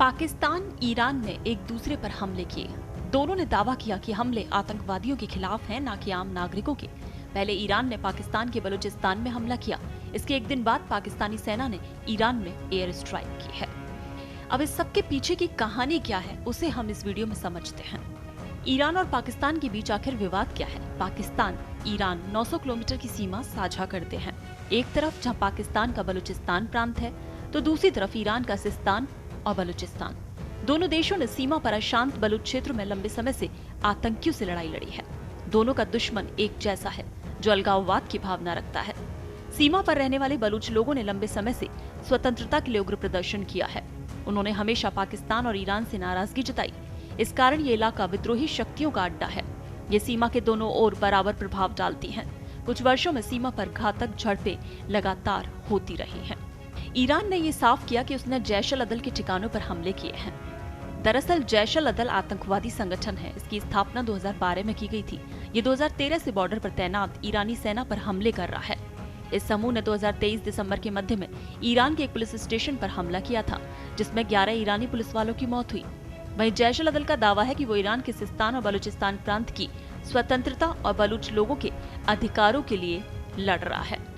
Pakistan, Iran ने एक दूसरे पर हमले किए। दोनों ने दावा किया कि हमले आतंकवादियों के खिलाफ हैं, न कि आम नागरिकों के। पहले ईरान ने पाकिस्तान के बलूचिस्तान में हमला किया। इसके एक दिन बाद पाकिस्तानी सेना ने ईरान में एयर स्ट्राइक की है। अब इस सब के पीछे की कहानी क्या है, उसे हम इस वीडियो में समझते हैं। ईरान और पाकिस्तान के बीच आखिर विवाद क्या है? पाकिस्तान, ईरान 900 किलोमीटर की सीमा साझा करते हैं। एक तरफ जहां पाकिस्तान का बलूचिस्तान प्रांत है, तो दूसरी तरफ ईरान का सिस्तान और बलूचिस्तान। दोनों देशों ने सीमा पर अशांत बलूच क्षेत्र में लंबे समय से आतंकियों से लड़ाई लड़ी है। दोनों का दुश्मन एक जैसा है, जो अलगाववाद की भावना रखता है। सीमा पर रहने वाले बलूच लोगों ने लंबे समय से स्वतंत्रता के लिए उग्र प्रदर्शन किया है। उन्होंने हमेशा पाकिस्तान और ईरान से नाराजगी जताई। इस कारण ये इलाका विद्रोही शक्तियों का अड्डा है। ये सीमा के दोनों ओर बराबर प्रभाव डालती हैं। कुछ वर्षों में सीमा पर घातक झड़पें लगातार होती रही हैं। ईरान ने ये साफ किया कि उसने जैश अल अदल के ठिकानों पर हमले किए हैं। दरअसल जैश अल अदल आतंकवादी संगठन है। इसकी स्थापना 2012 में की गई थी। ये 2013 से बॉर्डर पर तैनात ईरानी सेना पर हमले कर रहा है। इस समूह ने 2023 दिसंबर के मध्य में ईरान के एक पुलिस स्टेशन पर हमला किया था, जिसमें 11 ईरानी पुलिस वालों की मौत हुई। वहीं जैश अल अदल का दावा है कि वो ईरान के सिस्तान और बलूचिस्तान प्रांत की स्वतंत्रता और बलूच लोगों के अधिकारों के लिए लड़ रहा है।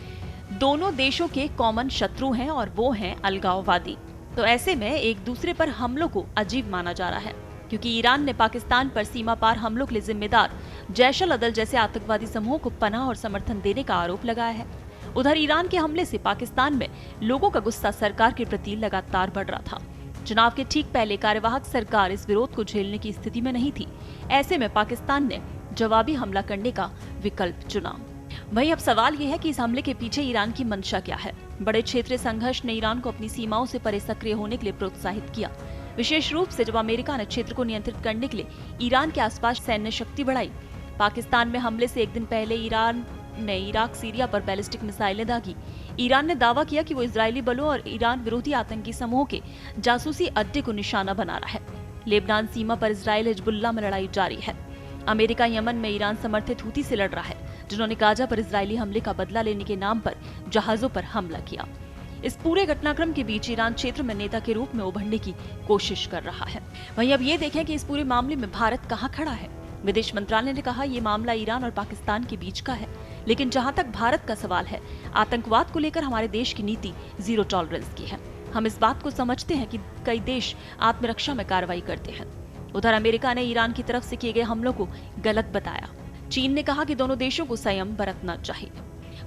दोनों देशों के कॉमन शत्रु हैं और वो हैं अलगाववादी। तो ऐसे में एक दूसरे पर हमलों को अजीब माना जा रहा है, क्योंकि ईरान ने पाकिस्तान पर सीमा पार हमलों के लिए जिम्मेदार जैश अल अदल जैसे आतंकवादी समूहों को पनाह और समर्थन देने का आरोप लगाया है। उधर ईरान के हमले से पाकिस्तान में लोगों का गुस्सा सरकार के प्रति लगातार बढ़ रहा था। चुनाव के ठीक पहले कार्यवाहक सरकार इस विरोध को झेलने की स्थिति में नहीं थी। ऐसे में पाकिस्तान ने जवाबी हमला करने का विकल्प चुना। वहीं अब सवाल ये है कि इस हमले के पीछे ईरान की मंशा क्या है। बड़े क्षेत्रीय संघर्ष ने ईरान को अपनी सीमाओं से परे सक्रिय होने के लिए प्रोत्साहित किया, विशेष रूप से जब अमेरिका ने क्षेत्र को नियंत्रित करने के लिए ईरान के आसपास सैन्य शक्ति बढ़ाई। पाकिस्तान में हमले से एक दिन पहले ईरान ने इराक, सीरिया पर बैलिस्टिक मिसाइलें दागी। ईरान ने दावा किया कि वो इजरायली बलों और ईरान विरोधी आतंकी समूहों के जासूसी अड्डे को निशाना बना रहा है। लेबनान सीमा पर इजरायल हिजबुल्लाह में लड़ाई जारी है। अमेरिका यमन में ईरान समर्थित हूती से लड़ रहा है, जिन्होंने गाजा पर इजरायली हमले का बदला लेने के नाम पर जहाजों पर हमला किया। इस पूरे घटनाक्रम के बीच ईरान क्षेत्र में नेता के रूप में उभरने की कोशिश कर रहा है। वहीं अब ये देखें कि इस पूरे मामले में भारत कहां खड़ा है। विदेश मंत्रालय ने कहा ये मामला ईरान और पाकिस्तान के बीच का है, लेकिन जहां तक भारत का सवाल है, आतंकवाद को लेकर हमारे देश की नीति जीरो टॉलरेंस की है। हम इस बात को समझते हैं कि कई देश आत्मरक्षा में कार्रवाई करते हैं। उधर अमेरिका ने ईरान की तरफ से किए गए हमलों को गलत बताया। चीन ने कहा कि दोनों देशों को संयम बरतना चाहिए।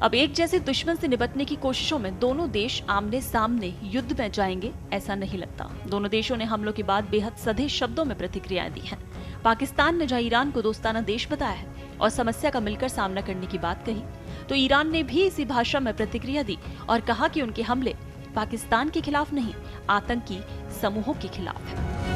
अब एक जैसे दुश्मन से निपटने की कोशिशों में दोनों देश आमने सामने युद्ध में जाएंगे, ऐसा नहीं लगता। दोनों देशों ने हमलों के बाद बेहद सधे शब्दों में प्रतिक्रियाएं दी हैं। पाकिस्तान ने जहां ईरान को दोस्ताना देश बताया है और समस्या का मिलकर सामना करने की बात कही, तो ईरान ने भी इसी भाषा में प्रतिक्रिया दी और कहा कि उनके हमले पाकिस्तान के खिलाफ नहीं, आतंकी समूहों के खिलाफ है।